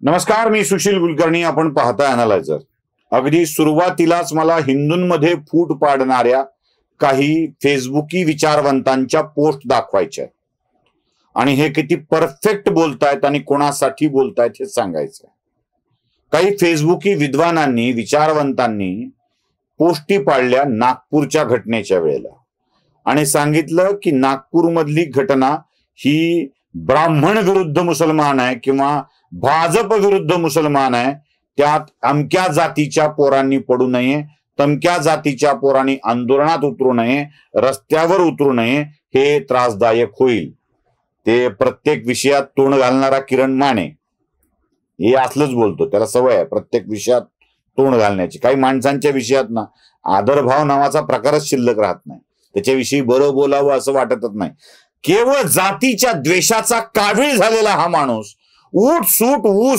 नमस्कार, मी सुशील कुलकर्णी. आपण पाहता अॅनालायझर. अगदी सुरुवातीलाच मला हिंदूंमध्ये फूट पाडणाऱ्या काही फेसबुकी विचारवंतांच्या पोस्ट दाखवायच्या आहेत आणि हे किती परफेक्ट बोलतायत आणि कोणासाठी बोलतायत हे सांगायचं. काही फेसबुकी विद्वानांनी विचारवंतांनी पोस्टी पाडल्या नागपूरच्या घटनेच्या वेळेला आणि सांगितलं की नागपूरमधली घटना ही ब्राह्मण विरुद्ध मुसलमान आहे किंवा भाजप विरुद्ध मुसलमान आहे. त्यात अमक्या जातीच्या पोरांनी पडू नये, तमक्या जातीच्या पोरांनी आंदोलनात उतरू नये, रस्त्यावर उतरू नये, हे त्रासदायक होईल. ते प्रत्येक विषयात तोंड घालणारा किरण माने हे असलंच बोलतो. त्याला सवय आहे प्रत्येक विषयात तोंड घालण्याची. काही माणसांच्या विषयात ना आदरभाव नावाचा प्रकारच शिल्लक राहत नाही. त्याच्याविषयी बरं बोलावं असं वाटतच नाही. केवळ जातीच्या द्वेषाचा कावीळ झालेला हा माणूस उठ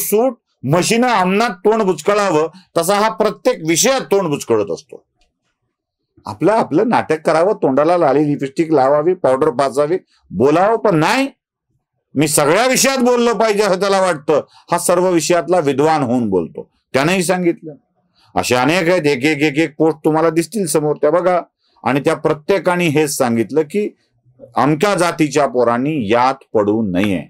सूट म्हशीनं अंगणात तोंड बुचकळावं तसा हा प्रत्येक विषयात तोंड बुचकळत असतो. आपलं नाटक करावं, तोंडाला लाली लिपस्टिक लावावी, पावडर पाचावी, बोलावं, पण नाही, मी सगळ्या विषयात बोललो पाहिजे असं त्याला वाटतं. हा सर्व विषयातला विद्वान होऊन बोलतो. त्यानेही सांगितलं. असे अनेक आहेत. एक एक पोस्ट तुम्हाला दिसतील समोर, त्या बघा. आणि त्या प्रत्येकाने हेच सांगितलं की अमक्या जातीच्या पोरांनी यात पडू नये.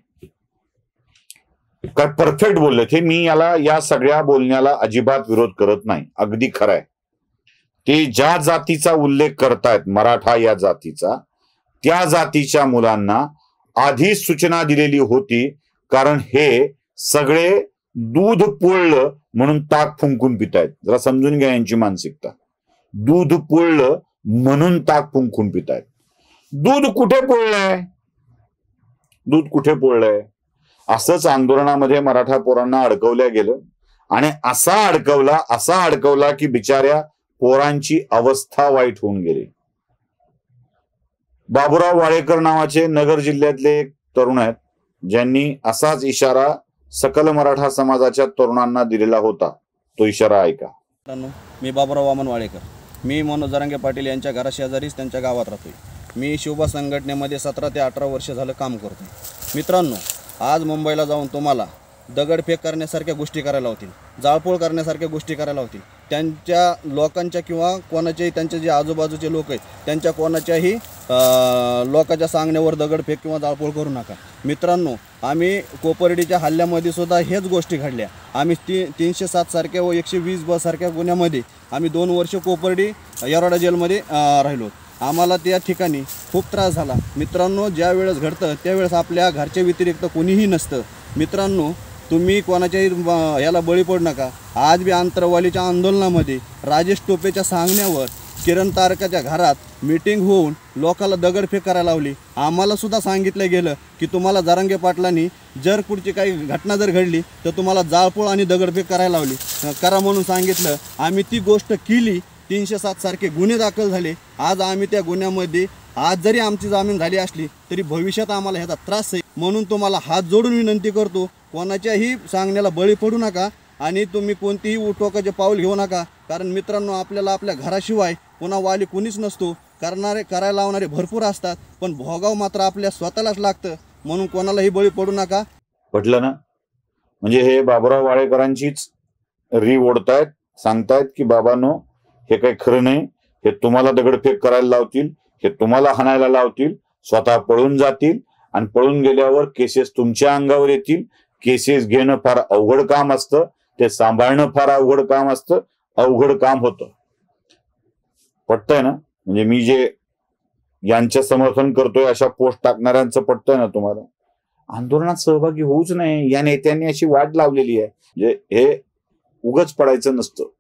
काय परफेक्ट बोलले ते. मी या सगळ्या बोलण्याला अजिबात विरोध करत नाही. अगदी खरंय. ते ज्या जातीचा उल्लेख करतायत, मराठा या जातीचा, त्या जातीच्या मुलांना आधीच सूचना दिलेली होती. कारण हे सगळे दूध पोळलं म्हणून ताक फुंकून पितायत. जरा समजून घ्या यांची मानसिकता. दूध पोळलं म्हणून ताक फुंकून पितायत. दूध कुठे पोळलंय? दूध कुठे पोळलंय? असंच आंदोलनामध्ये मराठा पोरांना अडकवल्या गेलं आणि असा अडकवला की बिचाऱ्या पोरांची अवस्था वाईट होऊन गेली. बाबूराव वाळेकर नावाचे नगर जिल्ह्यातले एक तरुण आहेत, ज्यांनी असाच इशारा सकल मराठा समाजाच्या तरुणांना दिलेला होता. तो इशारा ऐका. मी बाबूराव वामन वाळेकर. मी मनोज जरांगे पाटील यांच्या घराशेजारीच त्यांच्या गावात राहतोय. मी शिवबा संघटनेमध्ये 17 ते 18 वर्ष झालं काम करतोय. मित्रांनो, आज मुंबईला जाऊन तुम्हाला दगडफेक करण्यासारख्या गोष्टी करायला होतील, जाळपोळ करण्यासारख्या गोष्टी करायला होतील. त्यांच्या लोकांच्या किंवा कोणाच्याही त्यांचे जे आजूबाजूचे लोक आहेत त्यांच्या कोणाच्याही लोकांच्या सांगण्यावर दगडफेक किंवा जाळपोळ करू नका. मित्रांनो, आम्ही कोपर्डीच्या हल्ल्यामध्ये सुद्धा हेच गोष्टी घडल्या. आम्ही 307 सारख्या व 120 सारख्या गुन्ह्यामध्ये आम्ही 2 वर्ष कोपर्डी येरवडा जेलमध्ये राहिलो. आम्हाला त्या ठिकाणी खूप त्रास झाला. मित्रांनो, ज्या वेळेस घडतं त्यावेळेस आपल्या घरच्या व्यतिरिक्त कोणीही नसतं. मित्रांनो, तुम्ही कोणाच्याही याला बळी पडू नका. आज बी आंतरवालीच्या आंदोलनामध्ये राजेश टोपेच्या सांगण्यावर किरण तारकाच्या घरात मीटिंग होऊन लोकांना दगडफेक करायला लावली. आम्हाला सुद्धा सांगितलं गेलं की तुम्हाला जरांगे पाटलांनी जर पुढची काही घटना जर घडली तर तुम्हाला जाळपोळ आणि दगडफेक करायला लावली करा म्हणून सांगितलं. आम्ही ती गोष्ट केली. 307 सारखे गुन्हे दाखल झाले. आज आम्ही त्या गुन्ह्यामध्ये, आज जरी आमची जामीन झाली असली तरी भविष्यात आम्हाला ह्याचा त्रास आहे. म्हणून तुम्हाला हात जोडून विनंती करतो, कोणाच्याही सांगण्याला बळी पडू नका आणि तुम्ही कोणतीही टोकाचे पाऊल घेऊ नका. कारण मित्रांनो, आपल्याला आपल्या घराशिवाय पुन्हा वाली कुणीच नसतो. करायला लावणारे भरपूर असतात, पण भोगाव मात्र आपल्या स्वतःलाच लागतं. म्हणून कोणालाही बळी पडू नका. पटलं ना? म्हणजे हे बाबूराव वाळेकरांचीच ओढतायत, सांगतायत की बाबांनो, हे काही खरं नाही. हे तुम्हाला दगडफेक करायला लावतील, हे तुम्हाला हाणायला लावतील, स्वतः पळून जातील आणि पळून गेल्यावर केसेस तुमच्या अंगावर येतील. केसेस घेणं फार अवघड काम असतं, ते सांभाळणं फार अवघड काम असतं, अवघड काम होतं. पटतंय ना? म्हणजे मी जे यांचं समर्थन करतोय अशा पोस्ट टाकणाऱ्यांचं पटतंय ना तुम्हाला? आंदोलनात सहभागी होऊच नाही या नेत्यांनी अशी वाट लावलेली आहे. म्हणजे हे उगाच पडायचं नसतं.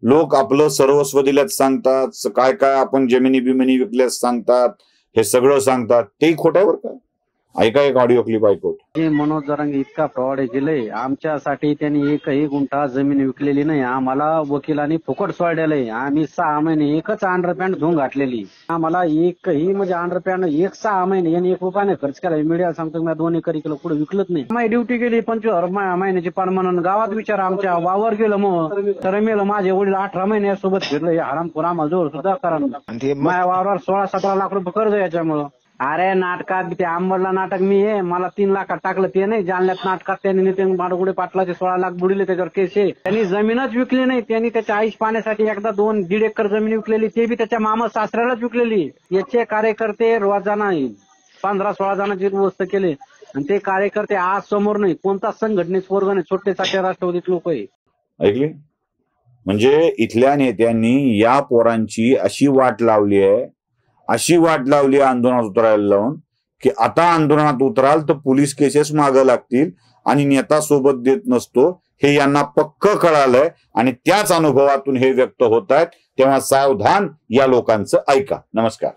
लोक आपलं सर्वस्व दिल्यात सांगतात, काय काय आपण जमिनी बिमिनी विकल्यास सांगतात, हे सगळं सांगतात. तेही खोट आहे बरं का. ऐका एक ऑडिओ क्लिप ऐकतो. मनोज जरांगे इतका फ्रॉड केलंय. आमच्यासाठी त्यांनी एकही गुंठा जमीन विकलेली नाही. आम्हाला वकिलांनी फुकट सोडलेलं आहे. आम्ही 6 महिने एकच अंडरपॅन्ट धुवून घातलेली. आम्हाला एकही म्हणजे अंडरपॅन्ट 6 महिने यांनी 1 रुपयाने खर्च केला. मीडिया सांगतो मी 2 एकर किलो पुढे विकलत नाही. माझी ड्युटी केली 25,000 महिन्याची पार म्हणून. गावात विचार आमच्या वावर गेलं मग तर मेलं. माझे वडील 18 महिने सोबत फिरलं. हे हरामखोर आम्हाला जोर सुद्धा करा. माझ्या वावरावर 16-17 लाख रुपये कर्ज याच्यामुळं. अरे नाटकात ते अंबरला नाटक मी आहे, मला 3 लाखात टाकलं ते नाही. जालन्यात नाटकात त्यांनी नितीन माडगुडे पाटलाचे 16 लाख बुडले, त्याच्यावर केस आहे. त्यांनी जमीनच विकली नाही. त्यांनी त्याच्या आईश पाण्यासाठी एकदा 2-1.5 एकर जमीन विकलेली, ते बी त्याच्या मामा सासऱ्यालाच विकलेली. याचे कार्यकर्ते रोजाना 15-16 जणांची वस्त केले आणि ते कार्यकर्ते आज समोर नाही. कोणता संघटनेच वर्ग नाही, छोटे साठे राष्ट्रवादीत लोक आहे. ऐकले? म्हणजे इथल्या नेत्यांनी या पोरांची अशी वाट लावली आहे आंदोलनात उतरायला लावून, की आता आंदोलनात उतराल तर पोलीस केसेस मागं लागतील आणि नेता सोबत देत नसतो हे यांना पक्क कळालंय आणि त्याच अनुभवातून हे व्यक्त होत आहेत. तेव्हा सावधान, या लोकांचं ऐका. नमस्कार.